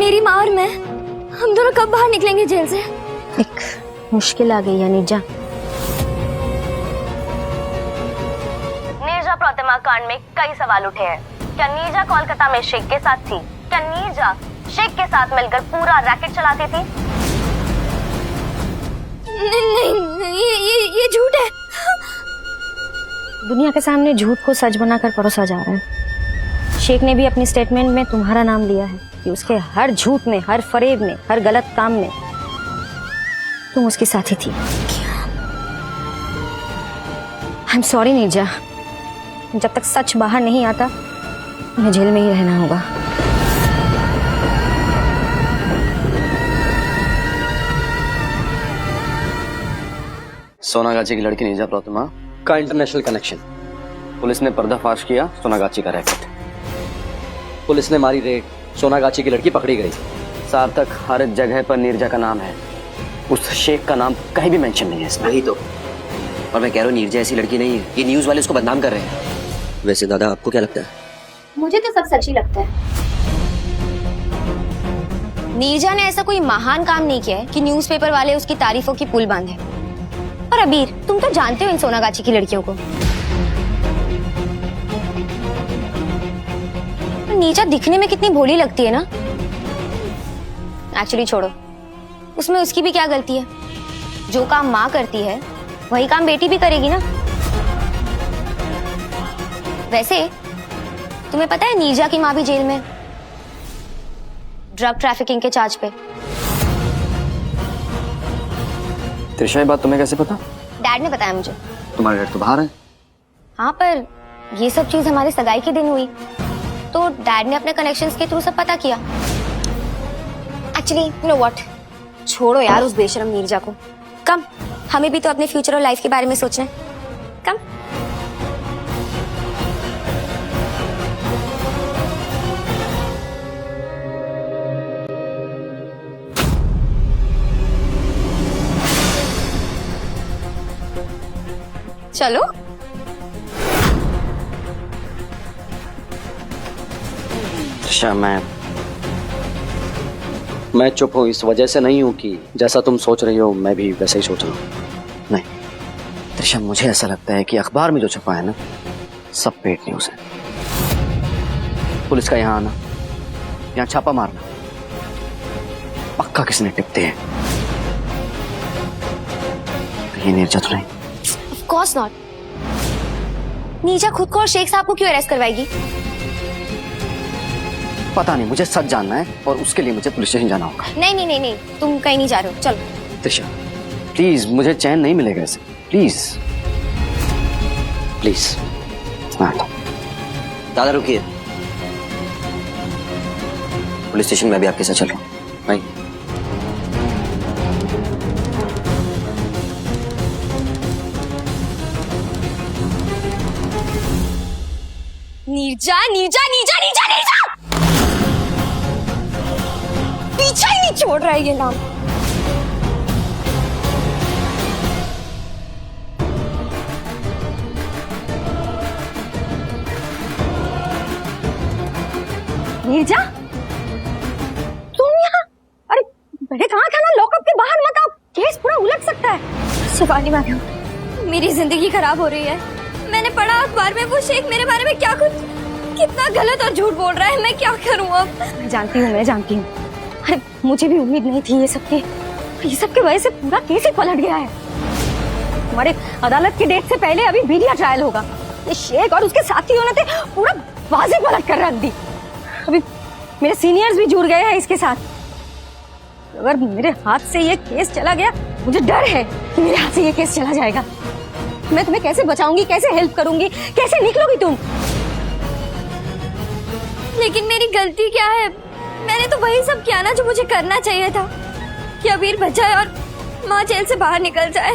मेरी माँ और मैं, हम दोनों कब बाहर निकलेंगे जेल से? एक मुश्किल आ गई है नीरजा। नीरजा प्रतिमा कांड में कई सवाल उठे हैं। क्या नीरजा कोलकाता में शेख के साथ थी? क्या नीरजा शेख के साथ मिलकर पूरा रैकेट चलाती थी? नहीं, ये झूठ है। दुनिया के सामने झूठ को सच बनाकर परोसा जा रहा है। शेख ने भी अपनी स्टेटमेंट में तुम्हारा नाम लिया है कि उसके हर झूठ में, हर फरेब में, हर गलत काम में तुम उसके साथी थी। आई एम सॉरी नीरजा, जब तक सच बाहर नहीं आता तुम्हें जेल में ही रहना होगा। सोनागाची की लड़की नीरजा प्रतिमा का इंटरनेशनल कनेक्शन। पुलिस ने पर्दाफाश किया सोनागाची का रैकेट। पुलिस ने मारी रेड, सोनागाची की लड़की पकड़ी गई। सार्थक हर जगह पर नीरजा का नाम है, उस शेख का नाम कहीं भी मेंशन नहीं है इसमें। वही तो, और मैं कह रहा हूँ नीरजा ऐसी लड़की नहीं है, ये न्यूज वाले उसको बदनाम कर रहे हैं। वैसे दादा आपको क्या लगता है? मुझे तो सब सच ही लगता है। नीरजा ने ऐसा कोई महान काम नहीं किया है कि न्यूज़पेपर वाले उसकी तारीफों की पुल बांधे। और अबीर, तुम तो जानते हो इन सोनागाची की लड़कियों को। नीरजा दिखने में कितनी भोली लगती है ना। एक्चुअली छोड़ो, उसमें उसकी भी क्या गलती है। जो काम माँ करती है वही काम बेटी भी करेगी ना। वैसे तुम्हें पता है नीरजा की माँ भी जेल में, ड्रग ट्रैफिकिंग के चार्ज पे। त्रिशा, ये बात तुम्हें कैसे पता? डैड ने बताया मुझे। तुम्हारे डैड तो बाहर है। हाँ, पर ये सब चीज हमारी सगाई के दिन हुई, तो डैड ने अपने कनेक्शंस के थ्रू सब पता किया। एक्चुअली यू नो व्हाट, छोड़ो यार उस बेशरम नीरजा को। कम, हमें भी तो अपने फ्यूचर और लाइफ के बारे में सोचना है। कम। चलो। त्रिशा, मैं चुप हूँ इस वजह से नहीं हूँ कि जैसा तुम सोच रही हो मैं भी वैसा ही सोच रहा हूँ। नहीं त्रिशा, मुझे ऐसा लगता है कि अखबार में जो छपा है ना, सब पेड न्यूज है। पुलिस का यहाँ आना, यहाँ छापा मारना, पक्का किसी ने टिप दी है। ये नीरजा तो नहीं। Of course not. नीरजा खुद को और शेख साहब को क्यों अरेस्ट करवाएगी? पता नहीं, मुझे सच जानना है और उसके लिए मुझे पुलिस स्टेशन जाना होगा। नहीं नहीं नहीं नहीं, तुम कहीं नहीं जा रहे हो, चलो। त्रिशा प्लीज, मुझे चैन नहीं मिलेगा ऐसे। Please please. दादा रुकिए, पुलिस स्टेशन में भी आपके साथ चल रहा हूँ। नहीं, नीरजा नीरजा नीरजा नीरजा नीरजा, पीछा ही नहीं छोड़ रहा है ये नाम। नीरजा, तुम यहाँ? अरे मैंने कहा था ना लॉकअप के बाहर मत आओ, केस पूरा उलट सकता है। शिवानी मैडम, मेरी जिंदगी खराब हो रही है। मैंने पढ़ा अखबार में, वो शेख मेरे बारे में क्या कुछ कितना गलत और झूठ बोल रहा है। मैं क्या करूं अब? मैं जानती हूँ। अरे मुझे भी उम्मीद नहीं थी ये सब की वजह से पूरा केस ही पलट गया है। हमारे अदालत की डेट से पहले अभी मीडिया ट्रायल होगा। ये शेख और उसके साथियों ने पूरा बाजी पलट कर रख दी। अभी मेरे सीनियर्स भी जुड़ गए हैं इसके साथ। अगर मेरे हाथ से ये केस चला गया, मुझे डर है कि मेरे हाथ से ये केस चला जाएगा। मैं तुम्हें कैसे बचाऊंगी, कैसे हेल्प करूंगी, कैसे निकलोगी तुम? लेकिन मेरी गलती क्या है? मैंने तो वही सब किया ना जो मुझे करना चाहिए था, कि अबीर बच जाए और माँ जेल से बाहर निकल जाए।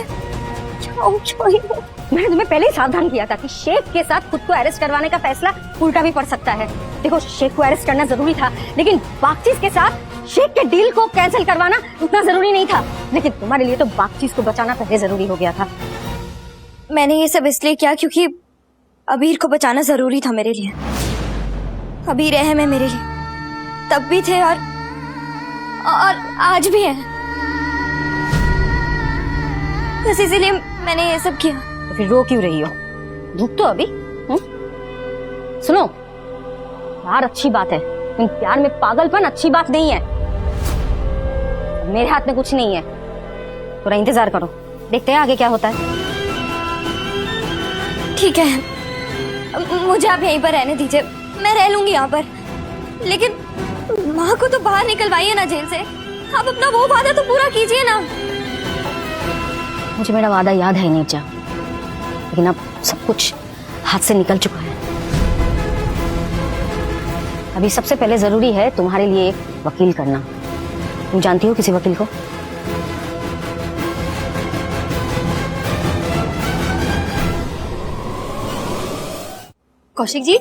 मैंने तुम्हें पहले ही सावधान किया था कि शेख के साथ खुद को अरेस्ट करवाने का फैसला उल्टा भी पड़ सकता है। देखो, शेख को अरेस्ट करना जरूरी था, लेकिन बागचीज के साथ शेख के डील को कैंसिल करवाना उतना जरूरी नहीं था। लेकिन तुम्हारे लिए तो बागचीज को बचाना पहले जरूरी हो गया था। मैंने ये सब इसलिए किया क्योंकि अबीर को बचाना जरूरी था मेरे लिए। अबीर अहम है मेरे लिए, तब भी थे और और आज भी है। बस इसीलिए मैंने ये सब किया। तो फिर रो क्यों रही हो? धूप तो अभी। सुनो, प्यार अच्छी बात है, लेकिन प्यार में पागलपन अच्छी बात नहीं है। मेरे हाथ में कुछ नहीं है, थोड़ा इंतजार करो, देखते हैं आगे क्या होता है। ठीक है, मुझे आप यहीं पर रहने दीजिए, मैं रह लूंगी यहाँ पर। लेकिन माँ को तो बाहर निकलवाइए ना जेल से। आप अपना वो वादा तो पूरा कीजिए ना। मुझे मेरा वादा याद है नीचा, लेकिन अब सब कुछ हाथ से निकल चुका है। अभी सबसे पहले जरूरी है तुम्हारे लिए एक वकील करना। तुम जानती हो किसी वकील को? कौशिक जी,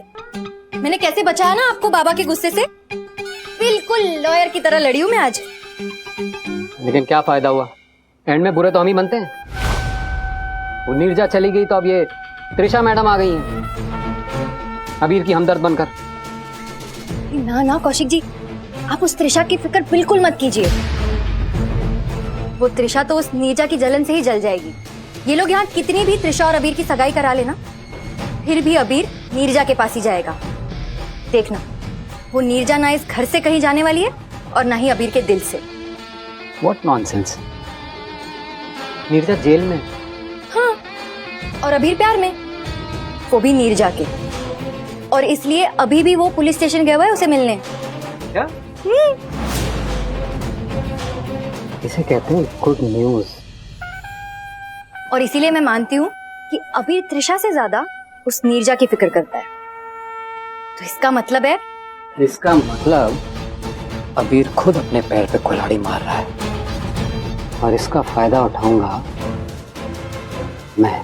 मैंने कैसे बचाया ना आपको बाबा के गुस्से से। बिल्कुल लॉयर की तरह लड़ी हूँ मैं आज। लेकिन क्या फायदा हुआ, एंड में बुरे तो हम ही बनते हैं। वो नीरजा चली गई तो अब ये त्रिशा मैडम आ गई हैं अबीर की हमदर्द बनकर। ना ना कौशिक जी, आप उस त्रिशा की फिक्र बिल्कुल मत कीजिए। वो त्रिशा तो उस नीरजा की जलन से ही जल जाएगी। ये लोग यहाँ कितनी भी त्रिशा और अबीर की सगाई करा लेना, फिर भी अबीर नीरजा के पास ही जाएगा। देखना, वो नीरजा ना इस घर से कहीं जाने वाली है और ना ही अबीर के दिल से। What nonsense. नीरजा जेल में? हाँ, और अबीर प्यार में, वो भी नीरजा के। और इसलिए अभी भी वो पुलिस स्टेशन गया हुआ है उसे मिलने। क्या? इसे कहते हैं गुड न्यूज। और इसीलिए मैं मानती हूँ कि अबीर त्रिशा से ज्यादा उस नीरजा की फिक्र करता है। तो इसका मतलब है, इसका मतलब अबीर खुद अपने पैर पे कुल्हाड़ी मार रहा है और इसका फायदा उठाऊंगा मैं।